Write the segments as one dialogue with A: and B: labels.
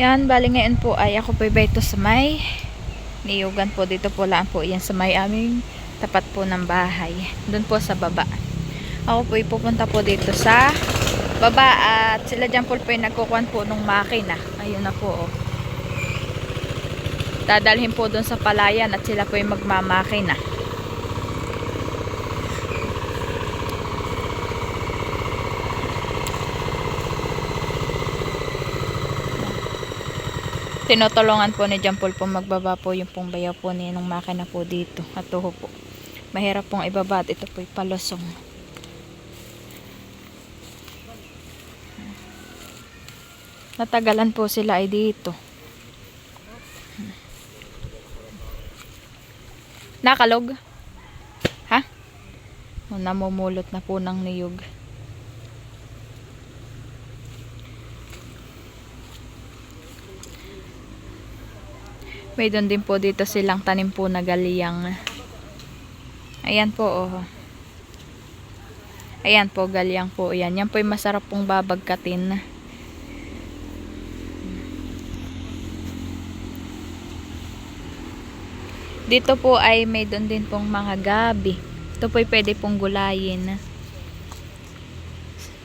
A: Yan, bali ngayon po ay ako po ito sa may niyugan po. Dito po lang po yan sa may aming tapat po ng bahay. Doon po sa baba. Ako po ipupunta po dito sa baba at sila dyan po yung nagkukuhan po ng makina. Ayun na po oh. Dadalhin po doon sa palayan at sila po yung magmamakina. Tinutulungan po ni John Paul po magbaba po yung pong bayaw po niya ng makina po dito. At tuho po. Mahirap pong ibaba at ito po ipalusong. Natagalan po sila ay dito. Nakalog? Ha? O, namumulot na po ng niyog. May doon din po dito silang tanim po na galyang. Ayan po oh. Ayan po galyang po. Ayan. Yan po yung masarap pong babagkatin. Dito po ay may doon din pong mga gabi. Ito po ay pwede pong gulayin.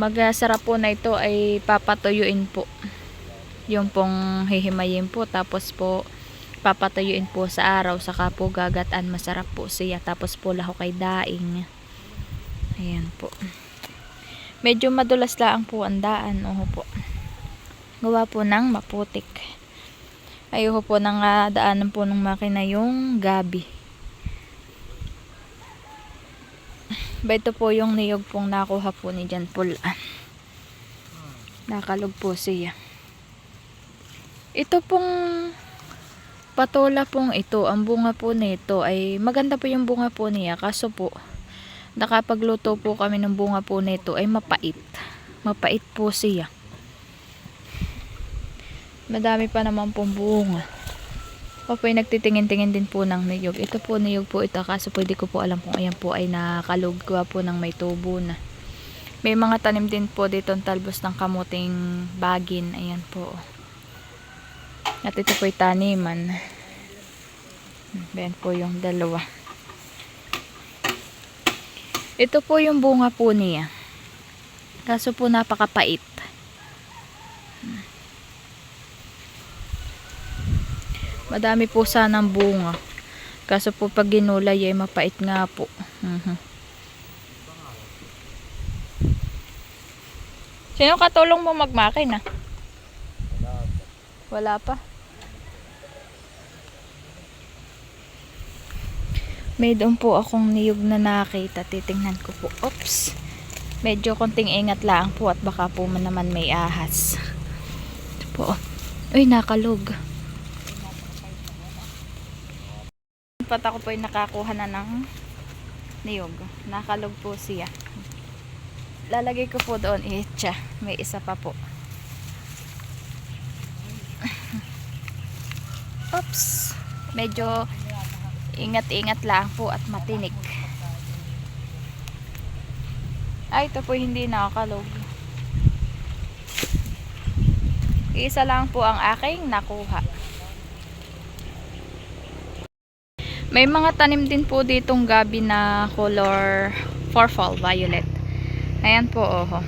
A: Magsarap po na ito ay papatuyuin po. Yung pong hihimayin po. Tapos po papatuyuin po sa araw. Saka po gagataan. Masarap po siya. Tapos po lahok kay daing. Ayan po. Medyo madulas lang po ang daan. Oho po. Gawa po ng maputik. Ayoko po nang daanan po ng makina yung gabi. Ba ito po yung niyog pong nakuha po ni John Paul. Nakalog po siya. Ito pong patola pong ito, ang bunga po nito ay maganda po yung bunga po niya. Kaso po, nakapagluto po kami ng bunga po nito ay mapait. Mapait po siya. Madami pa naman pong bunga. Ako po ay nagtitingin-tingin din po ng niyog. Ito po niyog po ito. Kaso pwede ko po alam kung ayan po ay nakalog po ng may tubo na. May mga tanim din po dito ang talbos ng kamuting bagin. Ayan po. At ito po ay taniman. Ayan po yung dalawa. Ito po yung bunga po niya. Kaso po napakapait. Madami po sanang bunga. Kaso po pag ginulay ay mapait nga po. Sino katulong mo magmakina? Wala pa. May doon po akong niyog na nakita. Titingnan ko po. Oops. Medyo konting ingat lang po at baka po naman may ahas. Ito po. Uy, nakalog. Pat ako po ay nakakuha na ng niyog. Nakalog po siya. Lalagay ko po doon. Itcha. May isa pa po. Oops. Medyo ingat-ingat lang po at matinik. Ay, ito po hindi nakakalog. Isa lang po ang aking nakuha. May mga tanim din po ditong gabi na color purple violet. Ayan po oh.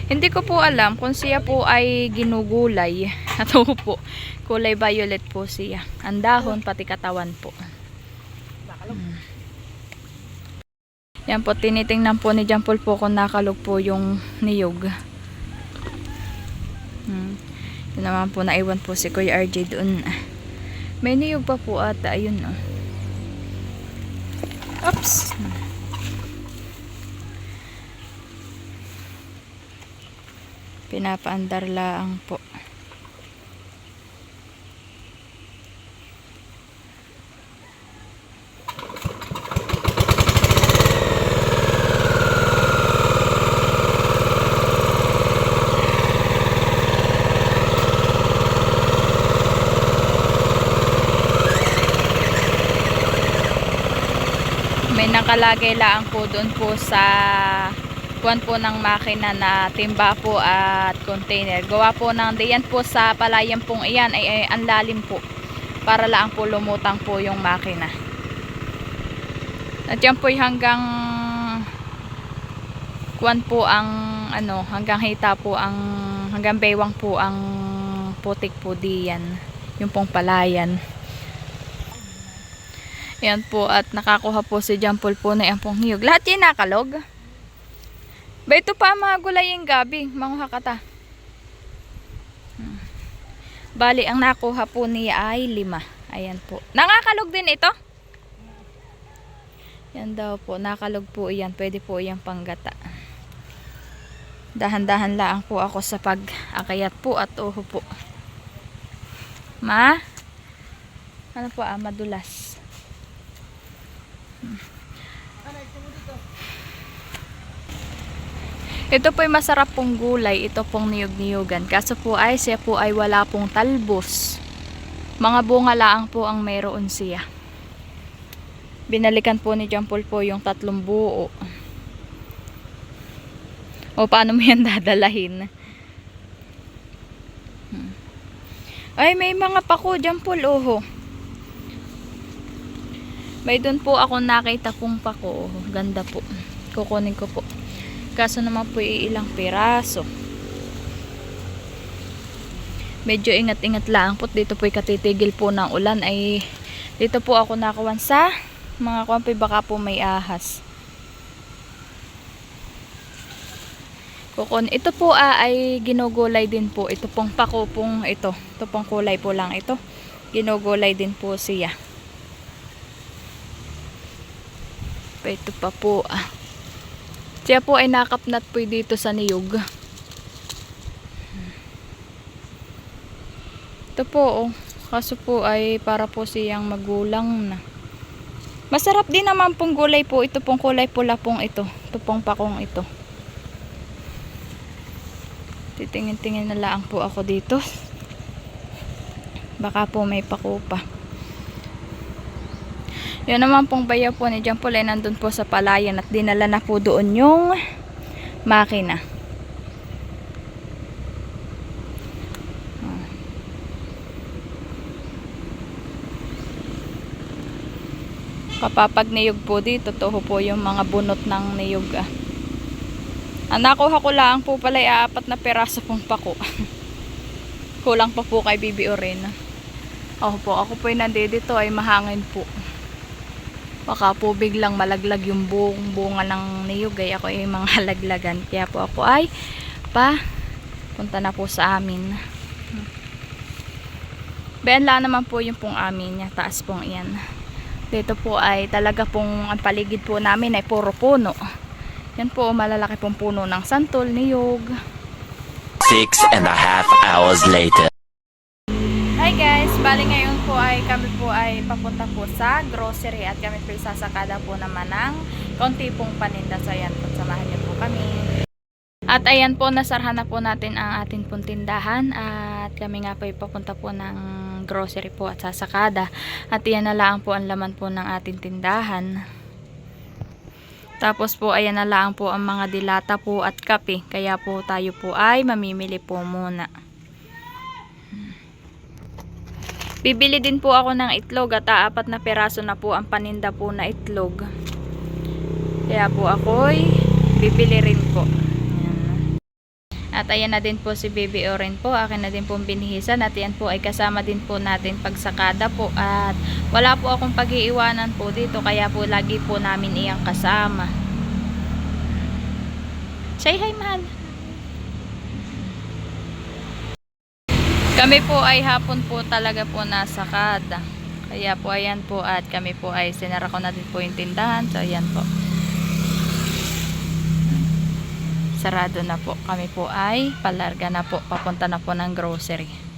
A: Hindi ko po alam kung siya po ay ginugulay. Ito po, kulay violet po siya. Ang dahon pati katawan po. Yan po, tinitingnan po ni John Paul po kung nakalog po yung niyog. Yun naman po, naiwan po si Kuya RJ doon. May niyog pa po ata, ayun oh. Oops. Pinapaandar lang po. May nakalagay lang po doon po sa kuwan po ng makina na timba po at container. Gawa po ng diyan po sa palayan pong iyan ay ang lalim po. Para lang po lumutang po yung makina. At yan po hanggang kuwan po ang ano, hanggang hita po ang hanggang baywang po ang putik po diyan. Yung pong palayan. Yan po at nakakuha po si Jampol po na yan pong niyog. Lahat yan nakalog. Ba ito pa mga gulay yung gabi, mga hakata. Bali, ang nakuha po niya ay 5. Ayan po. Nangakalog din ito? Yan daw po, nakalog po iyan. Pwede po iyang panggata. Dahan-dahan lang po ako sa pag-akayat po at uho po. Ma? Ano po madulas. Ito po ay masarap pong gulay. Ito pong niyog-niyogan. Kaso po ay siya po ay wala pong talbos. Mga bunga lang po ang mayroon siya. Binalikan po ni Jampol po yung 3 buo. O paano mo yan dadalahin? Ay may mga pako Jampol oho. May doon po ako nakita pong pako. Ganda po. Kukunin ko po. Kaso naman po ilang piraso. Medyo ingat-ingat lang po. Dito po katitigil po ng ulan. Ay dito po ako nakawan sa mga kwampi baka po may ahas. Ito po ay ginugulay din po. Ito pong pako pong ito. Ito pong kulay po lang ito. Ginugulay din po siya. Ito pa po siya po ay nakapnat po dito sa niyog. Ito po kaso po ay para po siyang magulang na. Masarap din naman pong gulay po. Ito pong kulay pula pong ito. Ito pong pakong ito. Titingin-tingin na lang po ako dito. Baka po may pako pa. Yun naman pong bayaw po ni Jampol ay nandun po sa palayan at dinala na po doon yung makina. Kapapag niyog po dito, toho po yung mga bunot ng niyog. Ang nakuha ko lang po pala ay 4 na peraso pong pako. Kulang pa po kay Bibi Oren. Ako po ay nandito ay mahangin po. Baka po biglang malaglag yung bunga ng niyog ay ako ay mga halaglagan. Kaya po ako ay punta na po sa amin. Bayan lang naman po yung pong amin niya. Taas pong iyan. Dito po ay talaga pong ang paligid po namin ay puro puno. Yan po malalaki pong puno ng santol, niyog.
B: 6.5 hours later.
A: Hi guys, bali ngayon po ay kami po ay papunta po sa grocery at kami po sasakada po naman ng konti pong paninda. So ayan po, samahan niyo po kami. At ayan po, nasarhan na po natin ang ating pong tindahan at kami nga po ay papunta po ng grocery po at sasakada. At iyan na lang po ang laman po ng ating tindahan. Tapos po ayan na lang po ang mga dilata po at kape. Kaya po tayo po ay mamimili po muna. Bibili din po ako ng itlog at 4 na peraso na po ang paninda po na itlog. Kaya po ako'y bibili rin po. Ayan. At ayan na din po si Baby Oren po. Akin na din pong binihisan. At yan po ay kasama din po natin pagsakada po. At wala po akong pag-iiwanan po dito. Kaya po lagi po namin iyang kasama. Say hi, mahal. Kami po ay hapon po talaga po nasa kada. Kaya po ayan po at kami po ay sinara ko na din po yung tindahan. So ayan po. Sarado na po. Kami po ay palarga na po. Papunta na po ng grocery.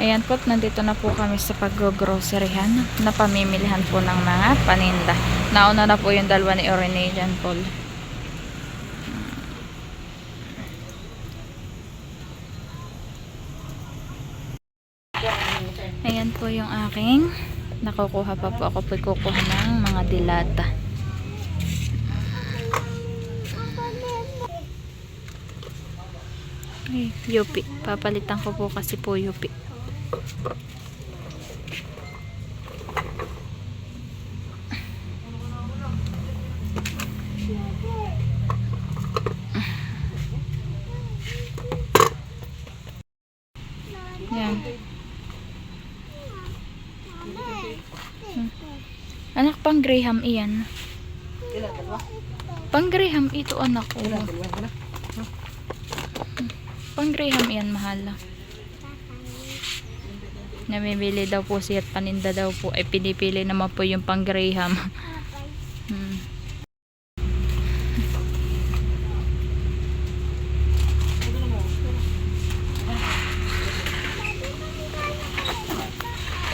A: Ayan po, nandito na po kami sa pag-groceryhan na pamimilihan po ng mga paninda. Nauna na po yung dalawa ni Orene dyan, Paul. Ayan po yung aking nakukuha pa po ako kukuha ng mga dilata. Ay, yupi. Papalitan ko po kasi po yupi. Yan. Anak, pang Graham iyan. Pang Graham ito, anak ko. Pang Graham iyan, mahal. Namimili daw po siya at paninda daw po. Ay pinipili naman po yung pang Graham.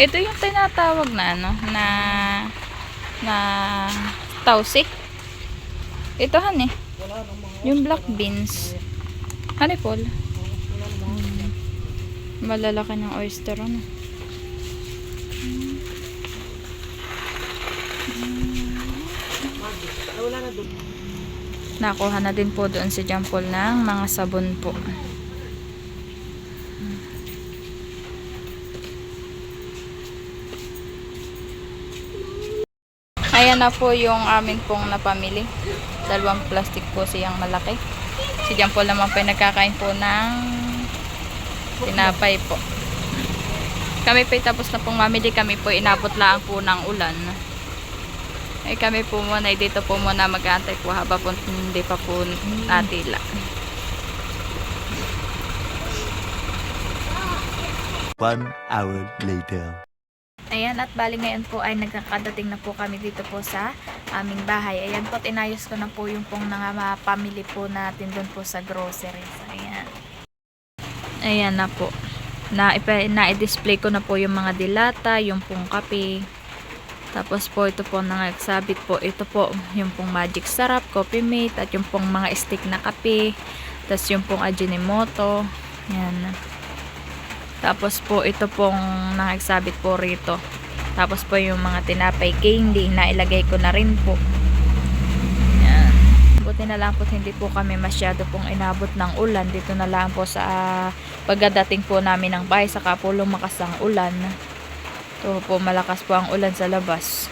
A: Ito yung tinatawag na ano, na tausi. Ito han eh. Yung black beans. Hani Paul? Malalaki ng oyster ano. Nakuha na din po doon si John Paul ng mga sabon po. Ayan na po yung amin pong napamili. 2 plastic po siyang malaki. Si John Paul naman po nagkakain po ng tinapay po. Kami po tapos na pong mamili. Kami po inabot lang po ng ulan. Eh kami po muna dito po muna mag-aantay po haba po hindi pa po natila.
B: One hour later.
A: Ayan, at bali ngayon po ay nagkakadating na po kami dito po sa aming bahay. Ayan po, inayos ko na po yung pong mga pamili po natin doon po sa groceries. Ayan. Ayan na po. Na-display ko na po yung mga dilata, yung pong kape. Tapos po ito po nangagsabit po. Ito po yung pong Magic Sarap, Coffee Mate, at yung pong mga stick na kape. Tapos yung pong Ajinomoto. Ayan. Tapos po ito pong nakagsabit po rito. Tapos po yung mga tinapay candy na ilagay ko na rin po. Yan. Buti na lang po hindi po kami masyado pong inabot ng ulan. Dito na lang po sa pagdating po namin ng bahay. Saka po lumakas ang ulan. Ito po malakas po ang ulan sa labas.